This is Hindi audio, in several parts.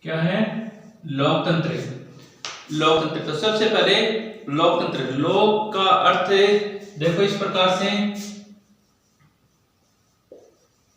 क्या है? लोकतंत्र। लोकतंत्र, तो सबसे पहले लोकतंत्र, लोक का अर्थ देखो इस प्रकार से,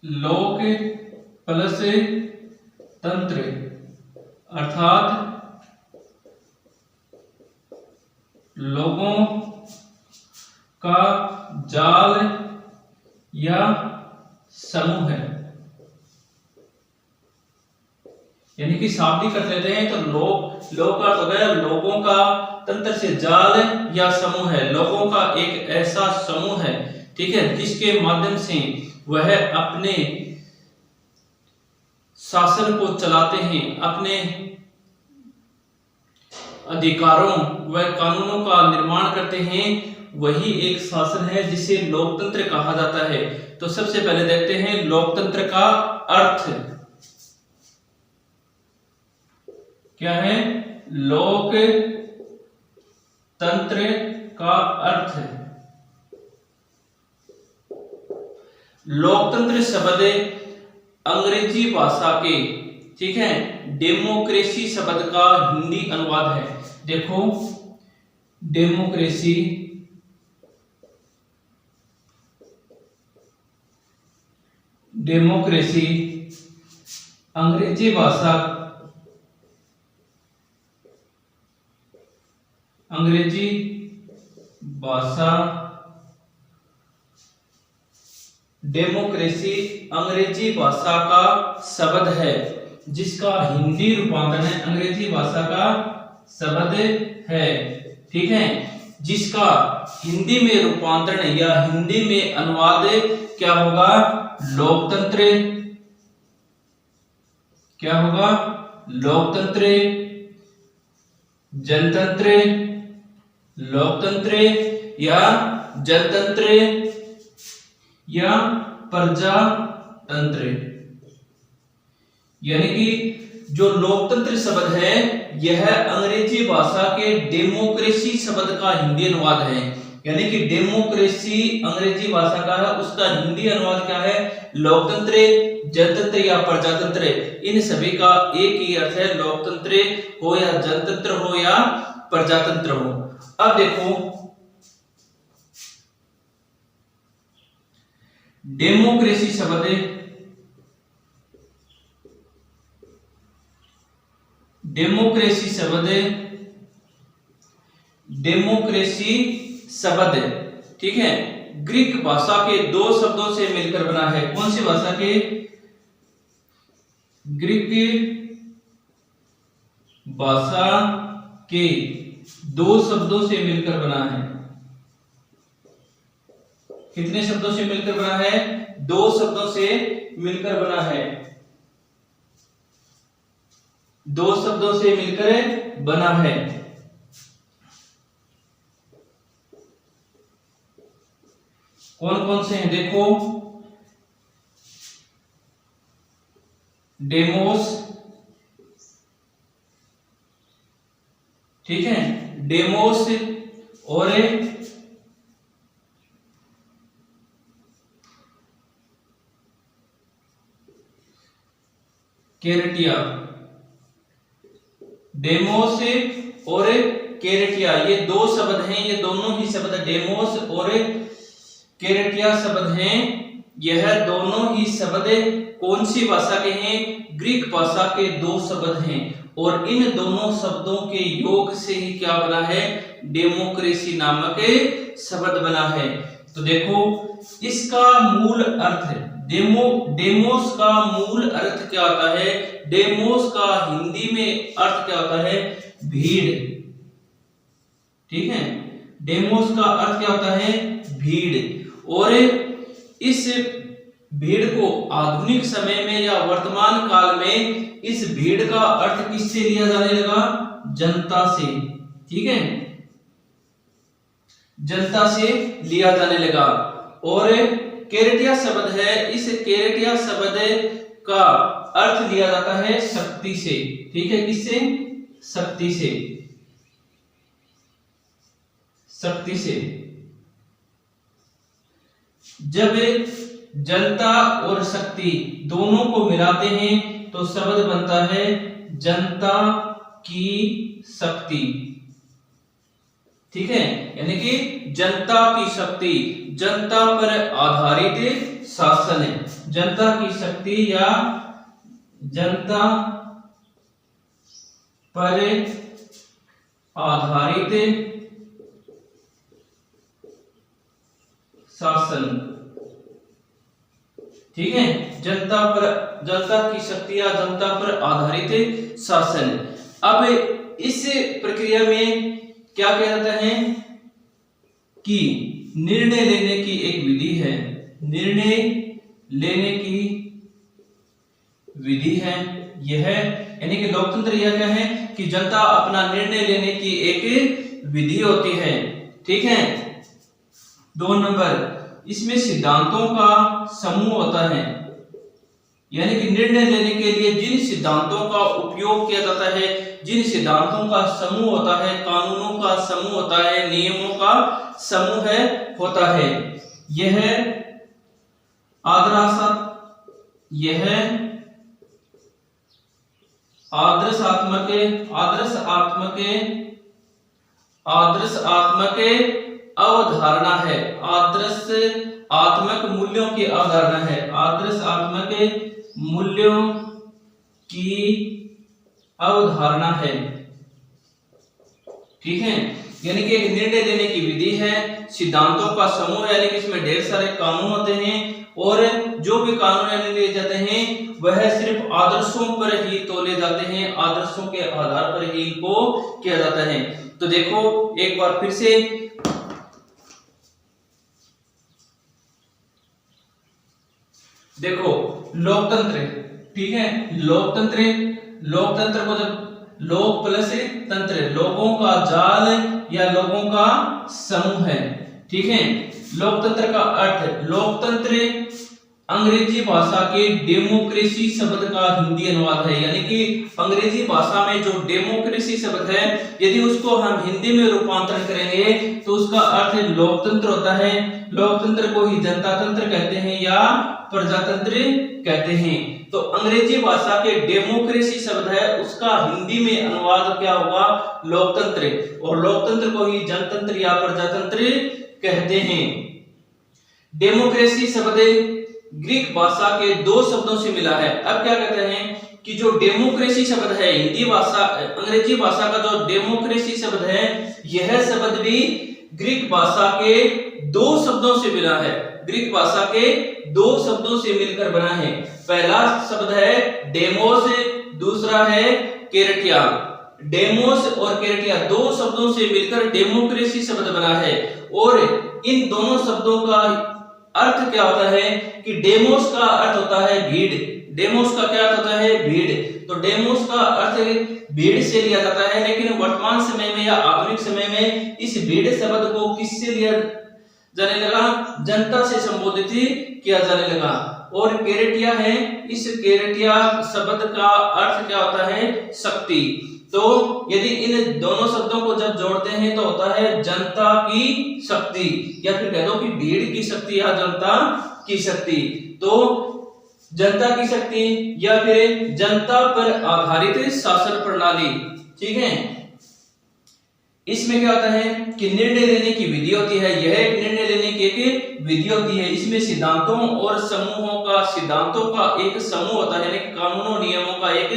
लोक प्लस तंत्र अर्थात लोगों का जाल या समूह है। यानी कि शाब्दिक अर्थ लेते हैं तो लोक का अर्थ हो गया लोगों का, तंत्र से जाल या समूह है, लोगों का एक ऐसा समूह है, ठीक है, जिसके माध्यम से वह अपने शासन को चलाते हैं, अपने अधिकारों व कानूनों का निर्माण करते हैं, वही एक शासन है जिसे लोकतंत्र कहा जाता है। तो सबसे पहले देखते हैं लोकतंत्र का अर्थ क्या है। लोकतंत्र का अर्थ, लोकतंत्र शब्द अंग्रेजी भाषा के, ठीक है, डेमोक्रेसी शब्द का हिंदी अनुवाद है। देखो डेमोक्रेसी अंग्रेजी भाषा डेमोक्रेसी अंग्रेजी भाषा का शब्द है जिसका हिंदी रूपांतरण है, अंग्रेजी भाषा का शब्द है, ठीक है, जिसका हिंदी में रूपांतरण या हिंदी में अनुवाद क्या होगा? लोकतंत्र। क्या होगा? लोकतंत्र, जनतंत्र, लोकतंत्र या जनतंत्र या प्रजातंत्र। यानी कि जो लोकतंत्र शब्द है यह अंग्रेजी भाषा के डेमोक्रेसी शब्द का हिंदी अनुवाद है। यानी कि डेमोक्रेसी अंग्रेजी भाषा का है, उसका हिंदी अनुवाद क्या है? लोकतंत्र, जनतंत्र या प्रजातंत्र। इन सभी का एक ही अर्थ है, लोकतंत्र हो या जनतंत्र हो या प्रजातंत्र हो। अब देखो डेमोक्रेसी शब्द, डेमोक्रेसी शब्द, ठीक है, ग्रीक भाषा के दो शब्दों से मिलकर बना है। कौन सी भाषा के? ग्रीक भाषा के दो शब्दों से मिलकर बना है। कितने शब्दों से मिलकर बना है? दो शब्दों से मिलकर बना है, दो शब्दों से मिलकर बना है। कौन कौन से हैं? देखो डेमोस, ठीक है, डेमोस और केरेटिया। डेमोस और केरेटिया ये दो शब्द हैं, ये दोनों ही शब्द डेमोस और केरेटिया शब्द हैं। यह दोनों ही शब्द कौन सी भाषा के हैं? ग्रीक भाषा के दो शब्द हैं और इन दोनों शब्दों के योग से ही क्या बना है? डेमोक्रेसी नामक शब्द बना है। तो देखो इसका मूल अर्थ, डेमोस का मूल अर्थ क्या होता है? डेमोस का हिंदी में अर्थ क्या होता है? भीड़, ठीक है, डेमोस का अर्थ क्या होता है? भीड़। और इस भीड़ को आधुनिक समय में या वर्तमान काल में इस भीड़ का अर्थ किससे लिया जाने लगा? जनता से, ठीक है, जनता से लिया जाने लगा। और केरेटिया शब्द है, इस केरेटिया शब्द का अर्थ लिया जाता है शक्ति से, ठीक है, किससे? शक्ति से, शक्ति से। जब जनता और शक्ति दोनों को मिलाते हैं तो शब्द बनता है जनता की शक्ति। ठीक है, यानी कि जनता की शक्ति, जनता पर आधारित शासन है। जनता की शक्ति या जनता पर आधारित शासन। ठीक है, जनता की शक्ति या जनता पर आधारित शासन। अब इस प्रक्रिया में क्या किया जाता है कि निर्णय लेने की एक विधि है, निर्णय लेने की विधि है यह, यानी कि लोकतंत्र यह क्या है कि जनता अपना निर्णय लेने की एक विधि होती है। ठीक है, 2 नंबर, इसमें सिद्धांतों का समूह होता है, यानी कि निर्णय लेने के लिए जिन सिद्धांतों का उपयोग किया जाता है, जिन सिद्धांतों का समूह होता है, कानूनों का समूह होता है, नियमों का समूह होता है, यह आदर्शात्मक अवधारणा है, आदर्शात्मक मूल्यों की अवधारणा है, आदर्शात्मक मूल्यों की अवधारणा है। ठीक है, यानी कि एक निर्णय लेने की विधि है, सिद्धांतों का समूह, यानी कि इसमें ढेर सारे कानून होते हैं और जो भी कानून लिए जाते हैं वह सिर्फ आदर्शों पर ही तोले जाते हैं, आदर्शों के आधार पर ही इनको किया जाता है। तो देखो एक बार फिर से, देखो लोकतंत्र, ठीक है, लोकतंत्र को जब लोक प्लस तंत्र, लोगों का जाल या लोगों का समूह है। ठीक है, लोकतंत्र का अर्थ, लोकतंत्र अंग्रेजी भाषा के डेमोक्रेसी शब्द का हिंदी अनुवाद है, यानी कि अंग्रेजी भाषा में जो डेमोक्रेसी शब्द है यदि उसको हम हिंदी में रूपांतरण करेंगे तो उसका अर्थ लोकतंत्र होता है। लोकतंत्र को ही जनता तंत्र कहते हैं या प्रजातंत्र कहते हैं। तो अंग्रेजी भाषा के डेमोक्रेसी शब्द है उसका हिंदी में अनुवाद क्या होगा, लोकतंत्र, और लोकतंत्र को ही जनतंत्र या प्रजातंत्र कहते हैं। डेमोक्रेसी शब्द ग्रीक भाषा के 2 शब्दों से मिला है। अब क्या कहते हैं कि जो डेमोक्रेसी शब्द है हिंदी भाषा, अंग्रेजी भाषा का जो डेमोक्रेसी शब्द है यह शब्द भी ग्रीक भाषा के 2 शब्दों से मिला है, ग्रीक भाषा के 2 शब्दों से मिलकर बना है। पहला शब्द है डेमोस, दूसरा है केरेटिया। डेमोस और केरेटिया 2 शब्दों से मिलकर डेमोक्रेसी शब्द बना है, और इन दोनों शब्दों का अर्थ क्या होता है कि डेमोस का अर्थ होता है भीड़। डेमोस का क्या अर्थ होता है, भीड़। तो डेमोस का अर्थ भीड़ से लिया जाता है, लेकिन वर्तमान समय में या आधुनिक समय में इस भीड़ शब्द को किससे लिया जाने लगा, जनता से संबोधित किया जाने लगा। और केरेटिया है, इस केरेटिया शब्द का अर्थ क्या होता है, शक्ति। तो यदि इन दोनों शब्दों को जब जोड़ते हैं तो होता है जनता की शक्ति, या फिर कह दो कि भीड़ की शक्ति या जनता की शक्ति। तो जनता की शक्ति या फिर जनता पर आधारित शासन प्रणाली। ठीक है, इसमें क्या होता है कि निर्णय लेने की विधि होती है, यह एक निर्णय लेने की एक विधि होती है। इसमें सिद्धांतों और समूहों का, सिद्धांतों का एक समूह होता है, यानी कानूनों नियमों का एक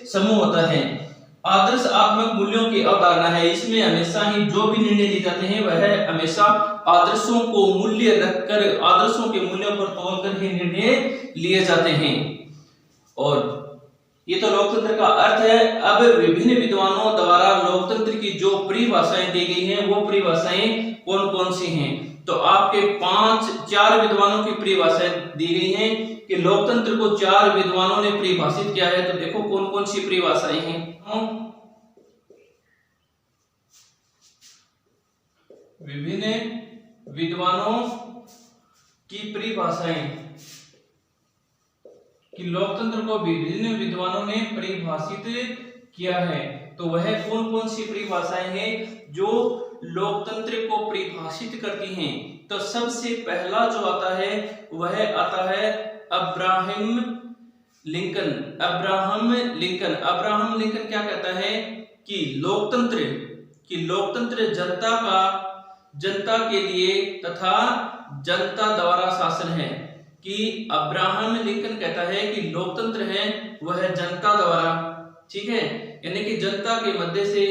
समूह होता है। आदर्शात्मक मूल्यों की अवधारणा है, इसमें हमेशा ही जो भी निर्णय लिए जाते हैं वह हमेशा आदर्शों को मूल्य रखकर, आदर्शों के मूल्यों पर तोलकर ही निर्णय लिए जाते हैं। और ये तो लोकतंत्र का अर्थ है। अब विभिन्न विद्वानों द्वारा लोकतंत्र की जो परिभाषाएं दी गई हैं वो परिभाषाएं कौन कौन सी हैं, तो आपके 4 विद्वानों की परिभाषाएं दी गई हैं कि लोकतंत्र को 4 विद्वानों ने परिभाषित किया है। तो देखो कौन कौन सी परिभाषाएं हैं। विभिन्न विद्वानों की परिभाषाएं, कि लोकतंत्र को विभिन्न विद्वानों ने परिभाषित किया है। तो वह कौन कौन सी परिभाषाएं हैं जो लोकतंत्र को परिभाषित करती हैं। तो सबसे पहला जो आता है वह आता है Abraham Lincoln, Abraham Lincoln, Abraham Lincoln क्या कहता है कि लोकतंत्र जनता के लिए तथा जनता द्वारा शासन है। कि अब्राहम लिंकन कहता है कि लोकतंत्र है वह जनता द्वारा, ठीक है, यानी कि जनता के मध्य से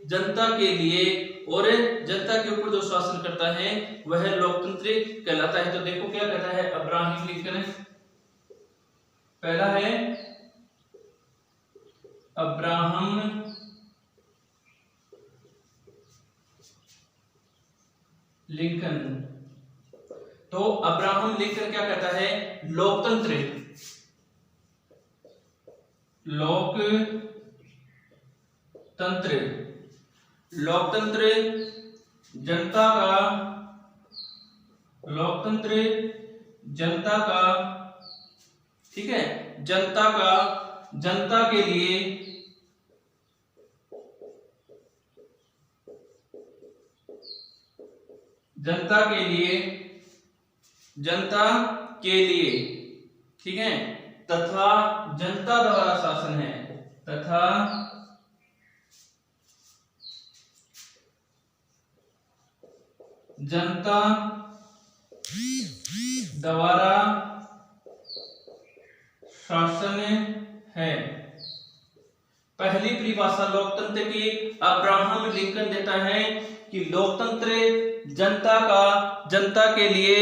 जनता के लिए और जनता के ऊपर जो शासन करता है वह लोकतंत्र कहलाता है। तो देखो क्या कहता है अब्राहम लिंकन। पहला है अब्राहम लिंकन। तो अब्राहम लिंकन क्या कहता है, लोकतंत्र जनता का ठीक है, जनता के लिए ठीक है, तथा जनता द्वारा शासन है, तथा जनता द्वारा शासन है। पहली परिभाषा लोकतंत्र की अब्राहम लिंकन देता है कि लोकतंत्र जनता के लिए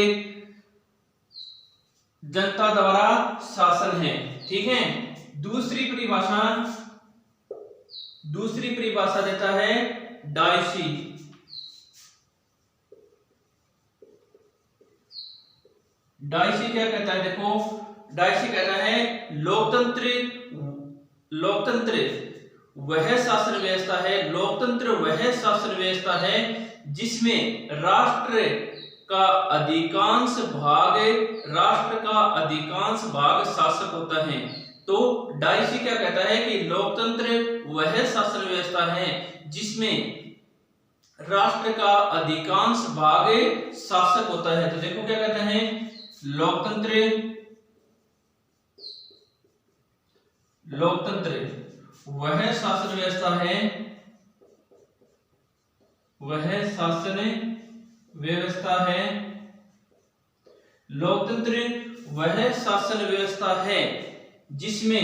जनता द्वारा शासन है, ठीक है। दूसरी परिभाषा देता है डायसी। डायसी क्या कहता है, देखो डायसी कहता है लोकतंत्र वह शासन व्यवस्था है जिसमें राष्ट्र का अधिकांश भाग शासक होता है। तो डायसी क्या कहता है कि लोकतंत्र वह शासन व्यवस्था है जिसमें राष्ट्र का अधिकांश भाग शासक होता है। तो देखो क्या कहते हैं, लोकतंत्र वह शासन व्यवस्था है लोकतंत्र वह शासन व्यवस्था है जिसमें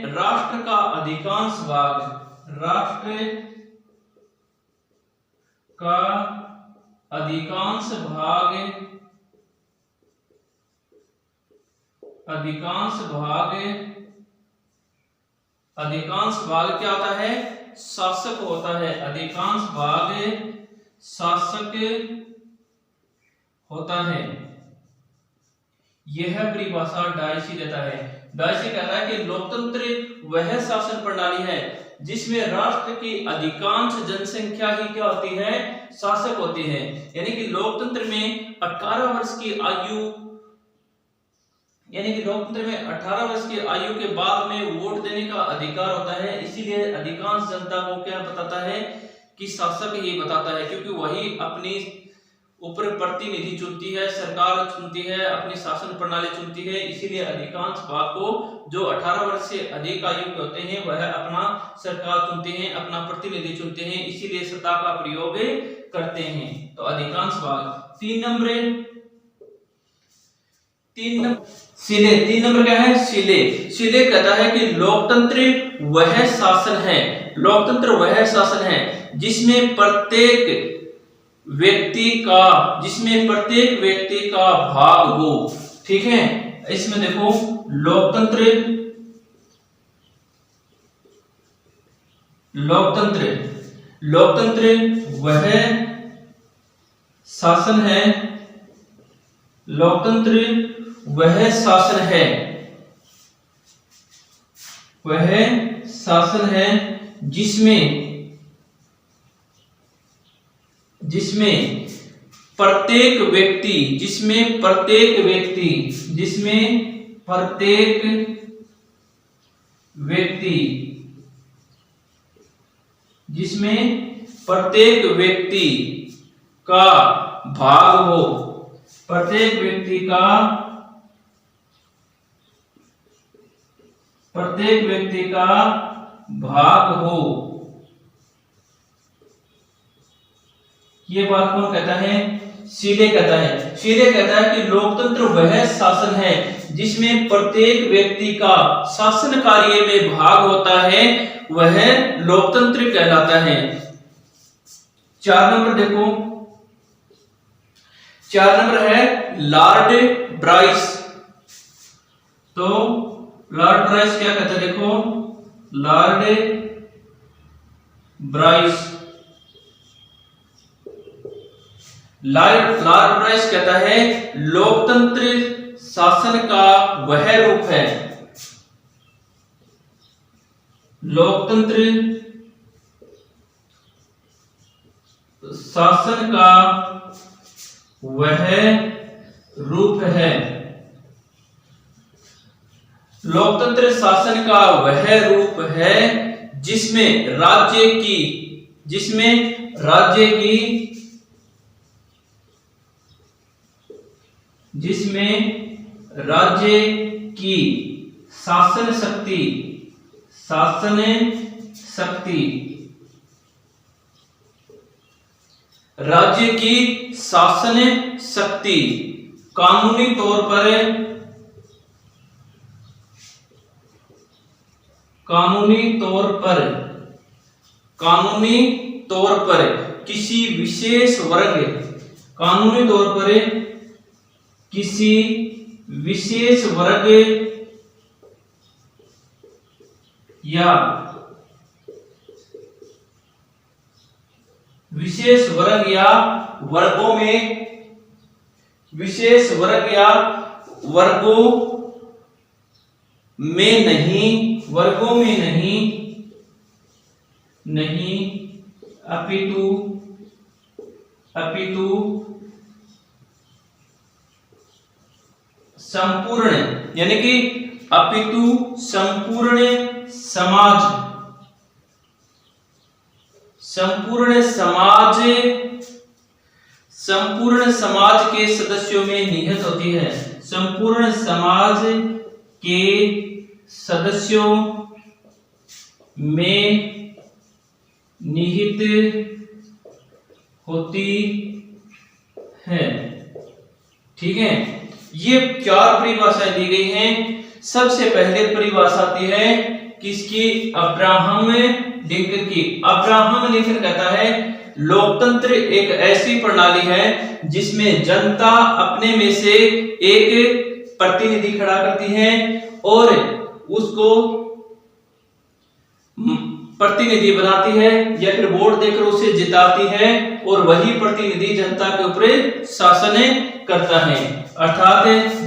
राष्ट्र का अधिकांश भाग क्या होता है, शासक होता है, अधिकांश भाग शासक होता है। यह परिभाषा डायसी देता है। डायसी कहता है कि लोकतंत्र वह शासन प्रणाली है जिसमें राष्ट्र की अधिकांश जनसंख्या ही क्या होती है, शासक होती है। यानी कि लोकतंत्र में 18 वर्ष की आयु के बाद में वोट देने का अधिकार होता है। इसीलिए अधिकांश जनता को क्या बताता है कि शासक ही बताता है, क्योंकि वही अपनी ऊपर प्रतिनिधि चुनती है, सरकार चुनती है, अपनी शासन प्रणाली चुनती है। इसीलिए अधिकांश भाग को जो 18 वर्ष से अधिक आयु के होते हैं वह अपना सरकार चुनते हैं, अपना प्रतिनिधि चुनते हैं, इसीलिए सत्ता का प्रयोग करते हैं। तो अधिकांश भाग। 3 नंबर क्या है, सिले कहता है कि लोकतंत्र वह शासन है जिसमें प्रत्येक व्यक्ति का भाग हो, ठीक है। इसमें देखो लोकतंत्र वह शासन है जिसमें प्रत्येक प्रत्येक व्यक्ति का भाग हो, प्रत्येक व्यक्ति का भाग हो। ये बात कौन कहता है? सीले कहता है। सीले कहता है कि लोकतंत्र वह शासन है जिसमें प्रत्येक व्यक्ति का शासन कार्य में भाग होता है, वह लोकतंत्र कहलाता है। 4 नंबर देखो, 4 नंबर है लॉर्ड ब्राइस। तो लॉर्ड ब्राइस क्या कहता है? देखो, लॉर्ड ब्राइस, लॉर्ड ब्राइस कहता है लोकतंत्र शासन का वह रूप है, लोकतंत्र शासन का वह रूप है, लोकतंत्र शासन का वह रूप है जिसमें राज्य की शासन शक्ति, राज्य की शासन शक्ति कानूनी तौर पर किसी विशेष वर्ग, कानूनी तौर पर किसी विशेष वर्ग या वर्गों में नहीं अपितु संपूर्ण, यानी कि अपितु संपूर्ण समाज के सदस्यों में निहित होती है, संपूर्ण समाज के सदस्यों में निहित होती है। ठीक है, ये 4 परिभाषाएं दी गई हैं। सबसे पहले परिभाषा आती है किसकी? अब्राहम लिंकन की। अब्राहम लिंकन कहता है लोकतंत्र एक ऐसी प्रणाली है जिसमें जनता अपने में से एक प्रतिनिधि खड़ा करती है और उसको प्रतिनिधि बनाती है या फिर वोट देकर उसे जिताती है और वही प्रतिनिधि जनता के ऊपर शासन करता है। अर्थात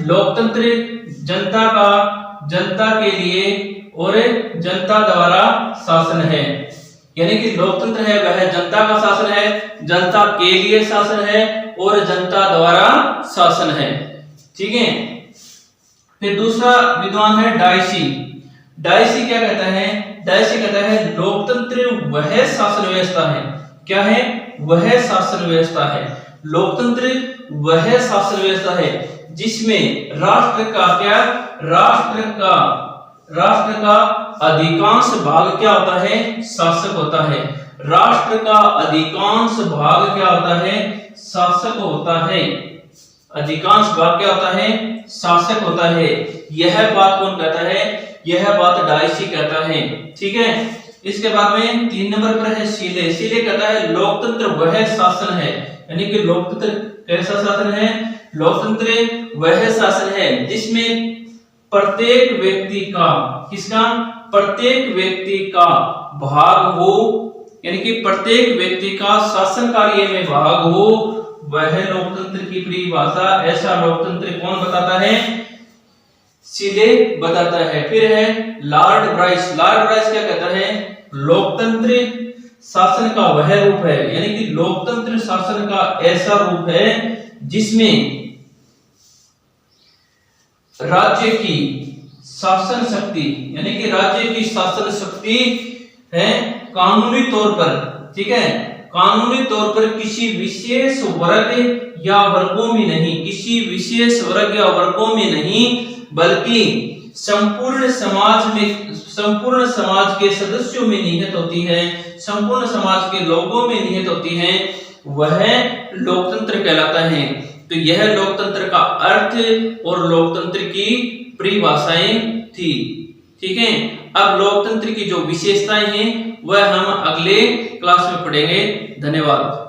लोकतंत्र जनता के लिए और जनता द्वारा शासन है, यानी कि लोकतंत्र है वह जनता का शासन है, जनता के लिए शासन है और जनता द्वारा शासन है। ठीक है, फिर दूसरा विद्वान है डायसी। डायसी क्या कहता है? डायसी कहता है लोकतंत्र वह शासन व्यवस्था है। क्या है? वह शासन व्यवस्था है। लोकतंत्र वह शासन व्यवस्था है जिसमें राष्ट्र का अधिकांश भाग क्या होता है? शासक होता है। राष्ट्र का अधिकांश भाग क्या होता है? शासक होता है। अधिकांश भाग क्या होता है? शासक होता है। यह बात कौन कहता है? यह बात डायसी कहता है। ठीक है, इसके बाद में 3 नंबर पर है सीले। सीले कहता है लोकतंत्र वह शासन है, यानी कि लोकतंत्र कैसा शासन है? लोकतंत्र वह शासन है जिसमें प्रत्येक व्यक्ति का, किसका? प्रत्येक व्यक्ति का भाग हो, यानी कि प्रत्येक व्यक्ति का शासन कार्य में भाग हो, वह लोकतंत्र की परिभाषा। ऐसा लोकतंत्र कौन बताता है? सीले बताता है। फिर है लॉर्ड ब्राइस। लॉर्ड ब्राइस क्या कहता है? लोकतंत्र शासन का वह रूप है, यानी कि लोकतंत्र शासन का ऐसा रूप है जिसमें राज्य की शासन शक्ति, यानी कि राज्य की शासन शक्ति है कानूनी तौर पर, ठीक है, कानूनी तौर पर किसी विशेष वर्ग या वर्गों में नहीं, किसी विशेष वर्ग या वर्गों में नहीं, बल्कि संपूर्ण समाज के सदस्यों में निहित होती है, संपूर्ण समाज के लोगों में निहित होती है, वह लोकतंत्र कहलाता है। तो यह लोकतंत्र का अर्थ और लोकतंत्र की परिभाषाएं थी। ठीक है, अब लोकतंत्र की जो विशेषताएं हैं वह हम अगले क्लास में पढ़ेंगे। धन्यवाद।